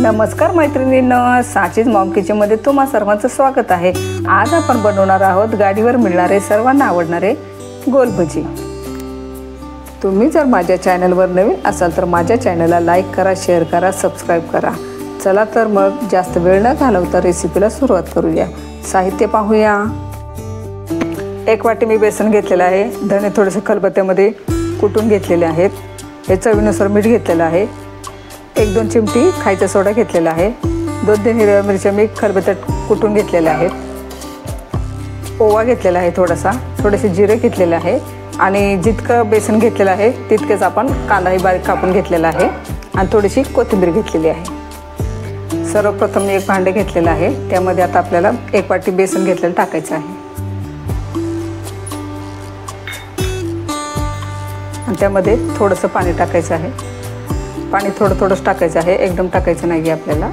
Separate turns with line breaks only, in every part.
नमस्कार मैत्रिणींनो, साचीज मॉम किचनमध्ये तुम्हा सर्वांचं स्वागत आहे। आज आपण बनवणार आहोत गाडीवर मिळणारे सर्वांना आवडणारे गोल भजी। तुम्ही जर माझ्या चॅनलवर नवीन असाल तर माझ्या चॅनलला लाईक करा, शेअर करा, सबस्क्राइब करा। चला तर मग जास्त वेळ न घालवता रेसिपीला सुरुवात करूया। साहित्य पाहूया। 1 वाटी मी बेसन घेतलेला आहे। धणे थोडेसे खलबत्त्यामध्ये कुटून घेतलेले आहेत। हे चवीनुसार मीठ घेतलेलं आहे। 1-2 चिमटी खायचा सोडा घेतलेला आहे। 2-3 हिरव्या मिरच्या मी खलबत्त्यात कुटून घेतलेल्या आहेत। ओवा घेतलेला आहे थोडेसे जिरे घेतलेले आहे आणि जितकं बेसन घेतलेलं आहे तितकेच आपण कांदाही बारीक कापून घेतलेला आहे आणि थोडीशी कोथिंबीर घेतलेली आहे। सर्वप्रथम मी एक भांडे घेतलेलं आहे। त्यामध्ये आता आपल्याला 1 वाटी बेसन घेतलेलं टाकायचं आहे आणि त्यामध्ये थोडंसं पाणी टाकायचं आहे। पाणी थोडंच टाकायचं आहे, एकदम टाकायचं नाही आहे आपल्याला।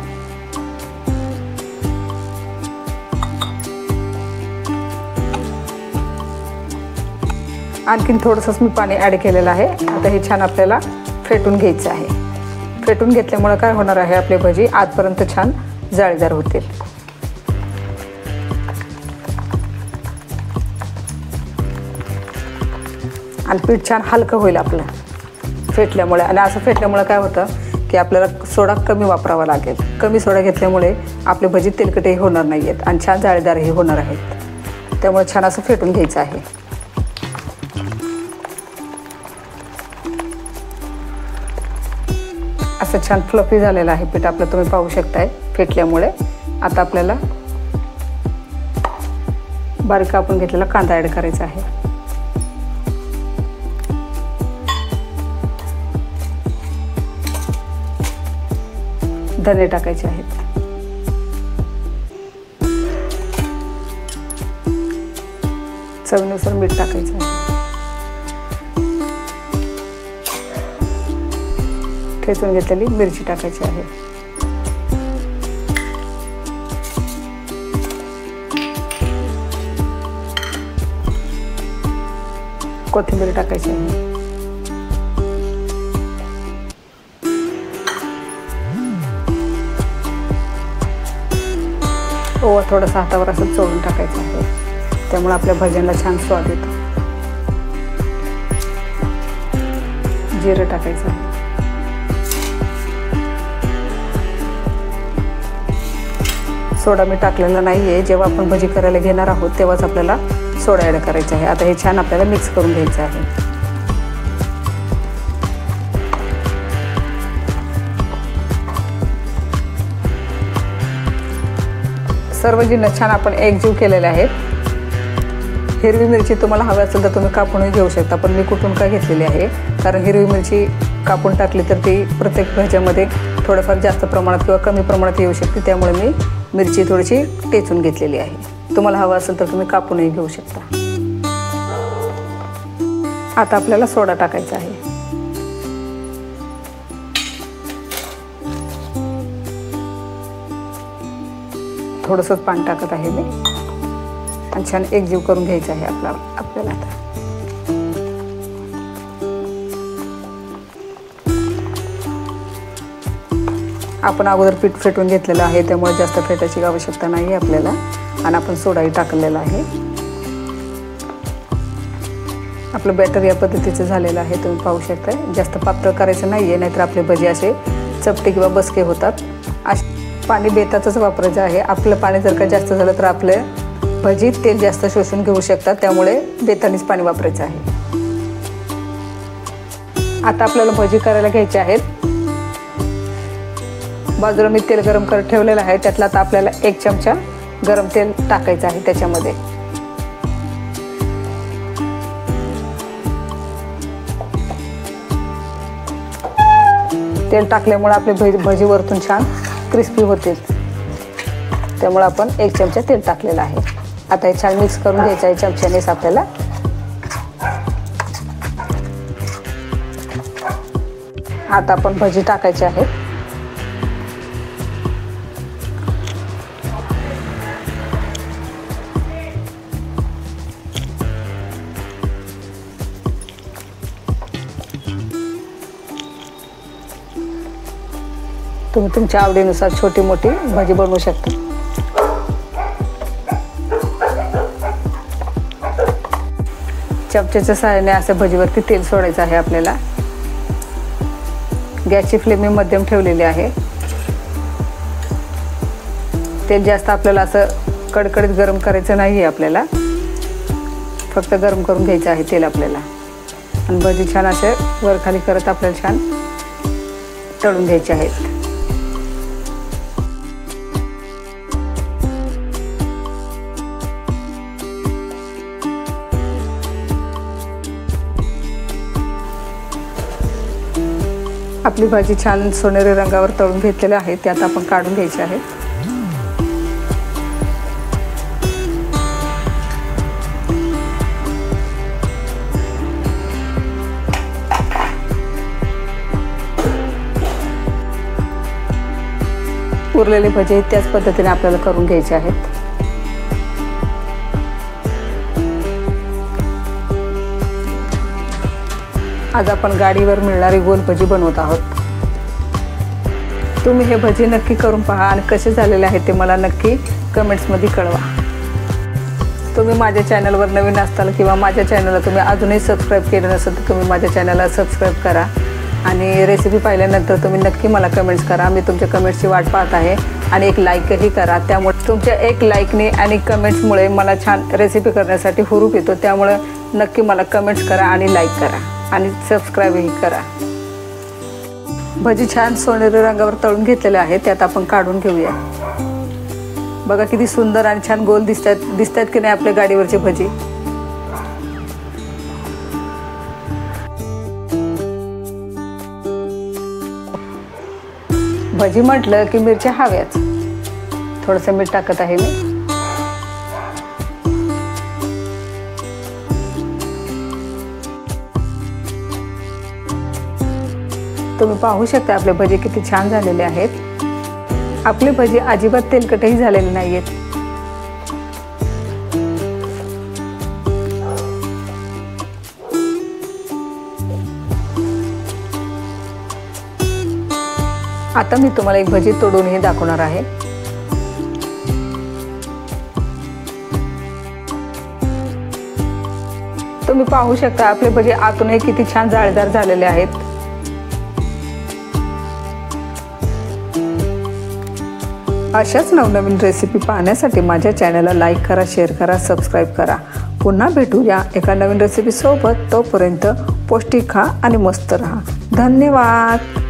आणखीन थोडंसंच मी पाणी ॲड केलेलं आहे। आता हे छान आपल्याला फेटून घ्यायचं आहे। फेटून घेतल्यामुळे काय होणार आहे, आपले भजी आजपर्यंत छान जाळीदार होतील आणि पीठ छान हलकं होईल आपलं फेटल्यामुळे। आणि असं फेटल्यामुळे काय होतं की आपल्याला सोडा कमी वापरावा लागेल। कमी सोडा घेतल्यामुळे आपले भजी तेलकटही होणार नाही आहेत आणि छान जाळीदारही होणार आहेत। त्यामुळे छान असं फेटून घ्यायचं आहे। असं छान फ्लफी झालेलं आहे पीठ आपलं, तुम्ही पाहू शकताय फेटल्यामुळे। आता आपल्याला बारीक कापून घेतलेला कांदा ॲड करायचा आहे। धने टाकायचे आहेत। चवीनुसार मीठ टाकायचं आहे। ठेचून घेतलेली मिरची टाकायची आहे। कोथिंबीर टाकायची आहे। ओवा थोडासा हातावर असं चोळून टाकायचं आहे, त्यामुळे आपल्या भज्यांना छान स्वाद येतो। जिरे टाकायचं आहे। सोडा मी टाकलेला नाही आहे। जेव्हा आपण भजी करायला घेणार आहोत तेव्हाच आपल्याला सोडा ॲड करायचा आहे। आता हे छान आपल्याला मिक्स करून घ्यायचं आहे। सर्व जिन्नस छान आपण एकजीव केलेले आहेत। हिरवी मिरची तुम्हाला हवी असेल तर तुम्ही कापूनही घेऊ शकता, पण मी कुठून काय घेतलेली आहे कारण हिरवी मिरची कापून टाकली तर ती प्रत्येक भाज्यामध्ये थोडंफार जास्त प्रमाणात किंवा कमी प्रमाणात येऊ शकते। त्यामुळे मी मिरची थोडीशी टेचून घेतलेली आहे। तुम्हाला हवं असेल तर तुम्ही कापूनही घेऊ शकता। आता आपल्याला सोडा टाकायचा आहे। थोडंसंच पाणी टाकत आहे मी आणि छान एकजीव करून घ्यायचं आहे आपल्याला। आता आपण अगोदर पीठ फेटून घेतलेलं आहे, त्यामुळे जास्त फेटायची आवश्यकता नाही आहे आपल्याला। आणि आपण सोडाही टाकलेला आहे। आपलं बॅटर या पद्धतीचं झालेलं आहे, तुम्ही पाहू शकता। जास्त पातळ करायचं नाही आहे, नाहीतर आपले भजी असे चपटे किंवा बसके होतात। पाणी बेताचंच वापरायचं आहे। आपलं पाणी जर का जास्त झालं तर आपले भजी तेल जास्त शोषून घेऊ शकतात, त्यामुळे बेतानीच पाणी वापरायचं आहे। आता आपल्याला भजी करायला घ्यायचे आहेत। बाजूला मी तेल गरम करत ठेवलेलं आहे, त्यातला आता आपल्याला 1 चमचा गरम तेल टाकायचं आहे त्याच्यामध्ये। तेल टाकल्यामुळे आपले भजी वरतून छान क्रिस्पी होतील, त्यामुळे आपण 1 चमचा तेल टाकलेलं आहे। आता हे छान मिक्स करून घ्यायचं आहे चमच्यानेच आपल्याला। आता आपण भजी टाकायची आहे। तुम्ही तुमच्या आवडीनुसार छोटी मोठी भजी बनवू शकता। चमच्याच्या सहाय्याने असं भजीवरती तेल सोडायचं आहे आपल्याला। गॅसची फ्लेम मी मध्यम ठेवलेली आहे। तेल जास्त आपल्याला असं कडकडीत गरम करायचं नाही आहे आपल्याला, फक्त गरम करून घ्यायचं आहे तेल आपल्याला। आणि भजी छान असे वर खाली करत आपल्याला छान तळून घ्यायचे आहेत। आपली भाजी छान सोनेरी रंगावर तळून घेतलेली आहे, ते आता आपण काढून घ्यायची आहे। उरलेले भजे त्याच पद्धतीने आपल्याला करून घ्यायचे आहेत। आज आपण गाडीवर मिळणारी गोल भजी बनवत आहोत। तुम्ही हे भजी नक्की करून पहा आणि कसे झालेले आहेत ते मला नक्की कमेंट्समध्ये कळवा। तुम्ही माझ्या चॅनलवर नवीन असताल किंवा माझ्या चॅनलला तुम्ही अजूनही सबस्क्राईब केलं नसेल तर तुम्ही माझ्या चॅनलला सबस्क्राईब करा आणि रेसिपी पाहिल्यानंतर तुम्ही नक्की मला कमेंट्स करा। मी तुमच्या कमेंट्सची वाट पाहत आहे आणि एक लाईकही करा। त्यामुळे तुमच्या एक लाईकने आणि कमेंट्समुळे मला छान रेसिपी करण्यासाठी हुरूप येतो। त्यामुळे नक्की मला कमेंट्स करा आणि लाईक करा आणि सबस्क्राईबही करा। भजी छान सोनेरी रंगावर तळून घेतलेले आहे, त्यात आपण काढून घेऊया। बघा किती सुंदर आणि छान गोल दिसतात की नाही आपल्या गाडीवरची भजी। भजी म्हटलं की मिरच्या हव्याच। थोडंसं मीठ टाकत आहे मी। तुम्ही पाहू शकता आपले भजी किती छान झालेले आहेत। आपले भजी अजिबात तेलकटही झालेले नाहीयेत। आता मी तुम्हाला एक भजी तोडूनही दाखवणार आहे। तुम्ही पाहू शकता आपले भजी आतूनही किती छान जाळीदार झालेले आहेत। अशाच नवनवीन रेसिपी पाहण्यासाठी माझ्या चॅनलला लाईक करा, शेअर करा, सबस्क्राईब करा। पुन्हा भेटूया एका नवीन रेसिपी सोबत। तोपर्यंत पौष्टिक खा आणि मस्त रहा। धन्यवाद।